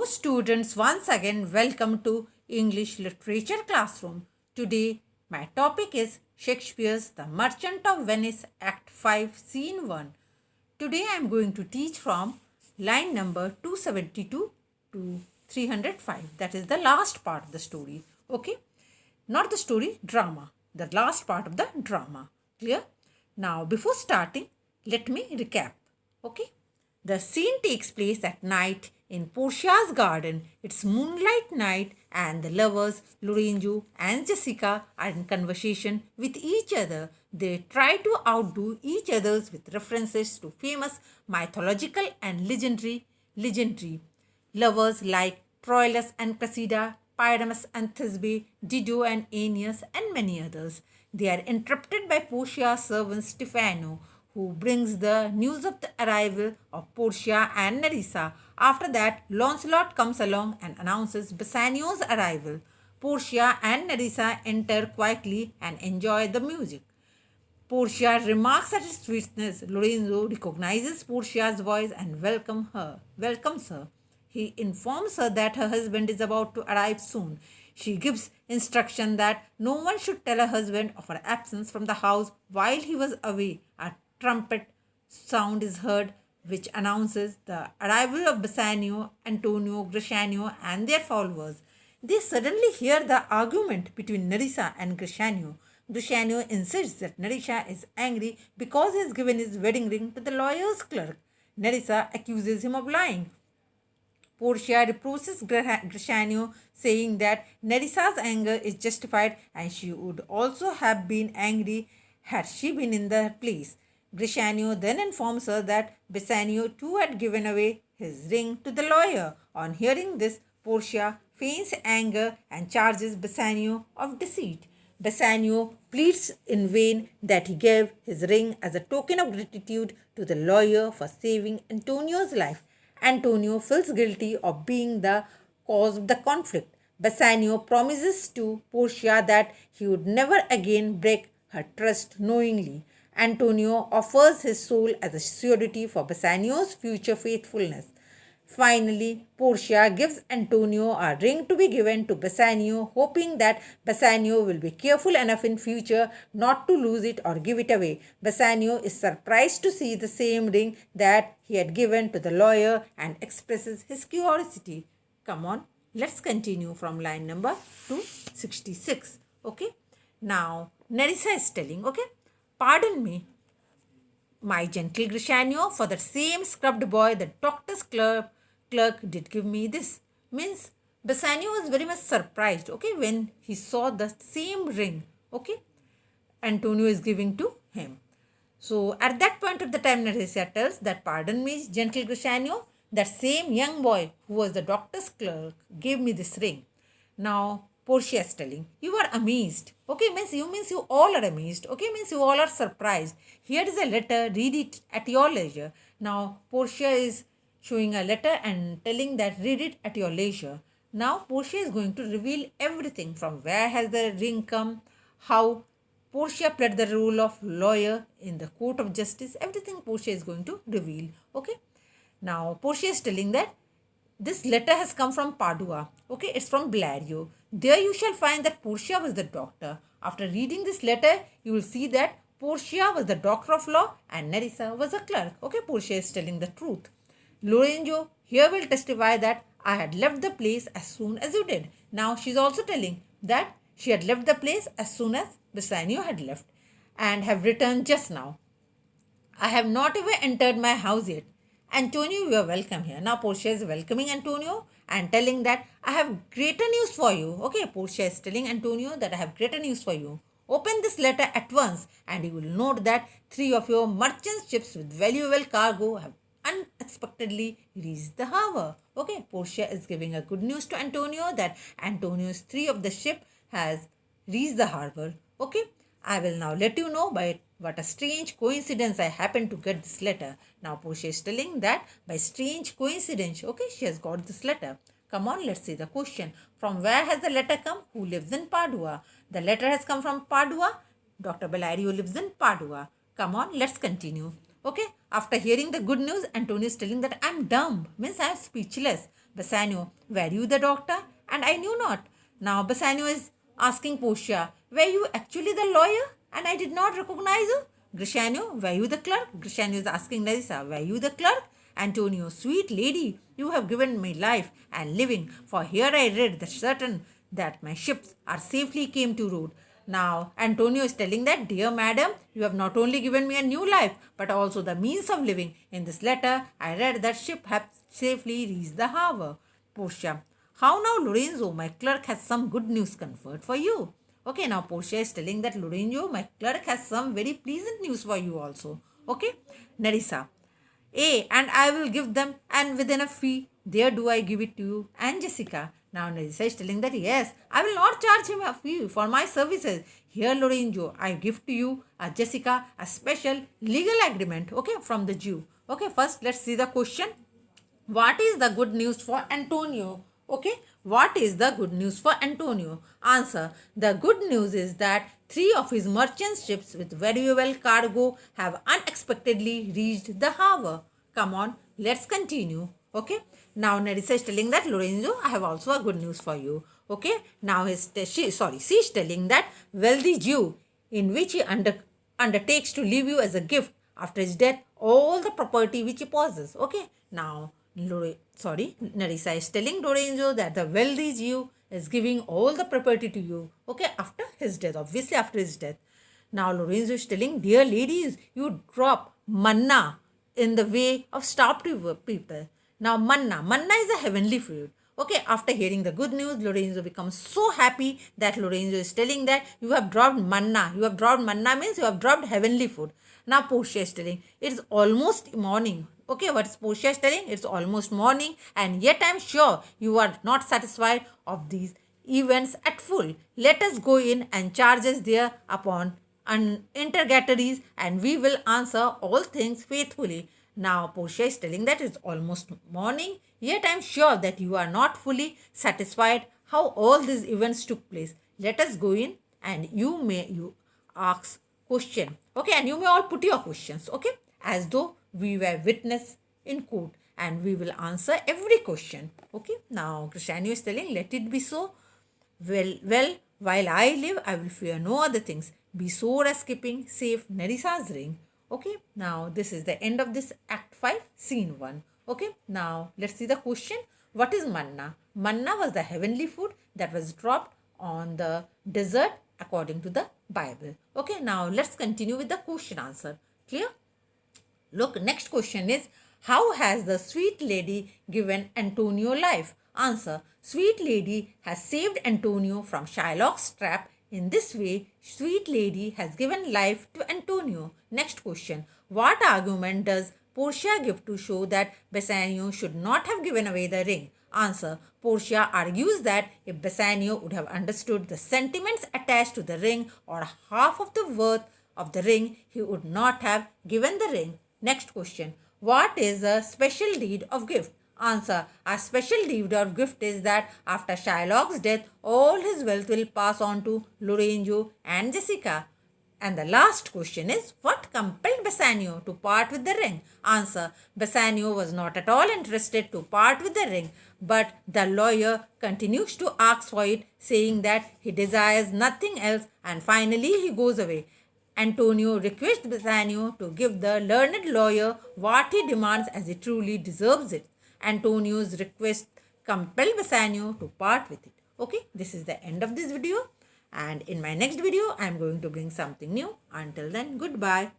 students, once again welcome to English Literature Classroom. Today my topic is Shakespeare's The Merchant of Venice Act 5 Scene 1. Today I am going to teach from line number 272 to 305. That is the last part of the story. Okay? Not the story, drama. The last part of the drama. Clear? Now before starting, let me recap. Okay? The scene takes place at night in Porsha's garden. It's moonlight night and the lovers, Lorenzo and Jessica, are in conversation with each other. They try to outdo each other with references to famous mythological and legendary lovers like Troilus and Cressida, Pyramus and Thisbe, Dido and Aeneas, and many others. They are interrupted by Portia's servant Stefano, who brings the news of the arrival of Porsha and Nerissa. After that, Lancelot comes along and announces Bassanio's arrival. Porsha and Nerissa enter quietly and enjoy the music. Porsha remarks at his sweetness. Lorenzo recognizes Portia's voice and welcomes her. He informs her that her husband is about to arrive soon. She gives instruction that no one should tell her husband of her absence from the house while he was away. A trumpet sound is heard which announces the arrival of Bassanio, Antonio, Gratiano and their followers. They suddenly hear the argument between Nerissa and Gratiano. Gratiano insists that Nerissa is angry because he has given his wedding ring to the lawyer's clerk. Nerissa accuses him of lying. Porsha reproaches Gratiano, saying that Nerissa's anger is justified and she would also have been angry had she been in the place. Gratiano then informs her that Basanyo too had given away his ring to the lawyer. On hearing this, Porsha feigns anger and charges Bassanio of deceit. Bassanio pleads in vain that he gave his ring as a token of gratitude to the lawyer for saving Antonio's life. Antonio feels guilty of being the cause of the conflict. Bassanio promises to Porsha that he would never again break her trust knowingly. Antonio offers his soul as a surety for Bassanio's future faithfulness. Finally, Porsha gives Antonio a ring to be given to Bassanio, hoping that Bassanio will be careful enough in future not to lose it or give it away. Bassanio is surprised to see the same ring that he had given to the lawyer and expresses his curiosity. Come on, let's continue from line number 266. Okay. Now, Nerissa is telling, okay, pardon me, my gentle Gratiano, for the same scrubbed boy the doctor's clerk did give me this. Means Bassanio was very much surprised, okay, when he saw the same ring, okay, Antonio is giving to him. So at that point of the time, Nerissa tells that, pardon me, gentle Gratiano, that same young boy who was the doctor's clerk gave me this ring. Now Porsha is telling, you are amazed. Okay, means you all are amazed. Okay, means you all are surprised. Here is a letter, read it at your leisure. Now Porsha is showing a letter and telling that read it at your leisure. Now Porsha is going to reveal everything from where has the ring come, how Porsha played the role of lawyer in the court of justice. Everything Porsha is going to reveal. Okay. Now Porsha is telling that this letter has come from Padua. Okay, it's from Blario. There you shall find that Porsha was the doctor. After reading this letter, you will see that Porsha was the doctor of law and Nerissa was a clerk. Okay, Porsha is telling the truth. Lorenzo here will testify that I had left the place as soon as you did. Now she is also telling that she had left the place as soon as Bassanio had left and have returned just now. I have not even entered my house yet. Antonio, you are welcome here. Now Porsha is welcoming Antonio and telling that I have greater news for you. Okay, Porsha is telling Antonio that I have greater news for you. Open this letter at once and you will note that 3 of your merchant ships with valuable cargo have unexpectedly reached the harbor. Okay, Porsha is giving a good news to Antonio that Antonio's 3 of the ship has reached the harbor. Okay, I will now let you know by what a strange coincidence I happened to get this letter. Now Porsha is telling that by strange coincidence, okay, she has got this letter. Come on, let's see the question. From where has the letter come? Who lives in Padua? The letter has come from Padua. Dr. Bellario lives in Padua. Come on, let's continue. Okay, after hearing the good news, Antonio is telling that I'm dumb, means I'm speechless. Bassanio, were you the doctor? And I knew not. Now Bassanio is asking Porsha, were you actually the lawyer? And I did not recognize you. Bassanio, were you the clerk? Bassanio is asking Nerissa, were you the clerk? Antonio, sweet lady, you have given me life and living, for here I read the certain that my ships are safely came to road. Now, Antonio is telling that, dear madam, you have not only given me a new life, but also the means of living. In this letter, I read that ship have safely reached the harbor. Portia, how now, Lorenzo, my clerk has some good news conferred for you. Okay, now Portia is telling that, Lorenzo, my clerk has some very pleasant news for you also. Okay, Nerissa, and I will give them, and within a fee, there do I give it to you. And Jessica, now Nerissa is telling that, yes, I will not charge him a fee for my services. Here, Lorenzo, I give to you, Jessica, a special legal agreement, okay, from the Jew. Okay, first let's see the question. What is the good news for Antonio? Okay, what is the good news for Antonio? Answer. The good news is that 3 of his merchant ships with valuable cargo have unexpectedly reached the harbor. Come on, let's continue. Okay, now Nerissa is telling that, Lorenzo, I have also a good news for you. Okay, now she is telling that wealthy Jew, in which he undertakes to leave you as a gift after his death all the property which he possesses. Okay, now Nerissa is telling Lorenzo that the wealthy Jew is giving all the property to you, okay, after his death, obviously after his death. Now Lorenzo is telling, dear ladies, you drop manna in the way of starved people. Now manna is a heavenly food. Okay, after hearing the good news, Lorenzo becomes so happy that Lorenzo is telling that you have dropped manna. You have dropped manna means you have dropped heavenly food. Now Porsha is telling, it's almost morning. Okay, what's Porsha is telling? It's almost morning, and yet I am sure you are not satisfied of these events at full. Let us go in and charge us there upon interrogatories, and we will answer all things faithfully. Now Porsha is telling that it's almost morning, yet I am sure that you are not fully satisfied how all these events took place. Let us go in, and you ask question. Okay, and you may all put your questions, okay, as though we were witness in court, and we will answer every question. Okay, now Bassanyo is telling, let it be so. Well, while I live, I will fear no other things. Be sore as keeping safe Nerissa's ring. Okay, now this is the end of this Act 5, Scene 1. Okay, now let's see the question. What is manna? Manna was the heavenly food that was dropped on the desert according to the Bible. Okay, now let's continue with the question answer. Clear? Look, next question is, how has the sweet lady given Antonio life? Answer. Sweet lady has saved Antonio from Shylock's trap. In this way, sweet lady has given life to Antonio. Next question. What argument does Porsha give to show that Basanyo should not have given away the ring? Answer. Porsha argues that if Basanyo would have understood the sentiments attached to the ring or half of the worth of the ring, he would not have given the ring. Next question. What is a special deed of gift? Answer. A special deed of gift is that after Shylock's death, all his wealth will pass on to Lorenzo and Jessica. And the last question is, what compelled Bassanio to part with the ring? Answer. Bassanio was not at all interested to part with the ring, but the lawyer continues to ask for it, saying that he desires nothing else, and finally he goes away. Antonio requests Bassanio to give the learned lawyer what he demands, as he truly deserves it. Antonio's request compelled Bassanio to part with it. Okay, this is the end of this video, and in my next video I am going to bring something new. Until then, goodbye.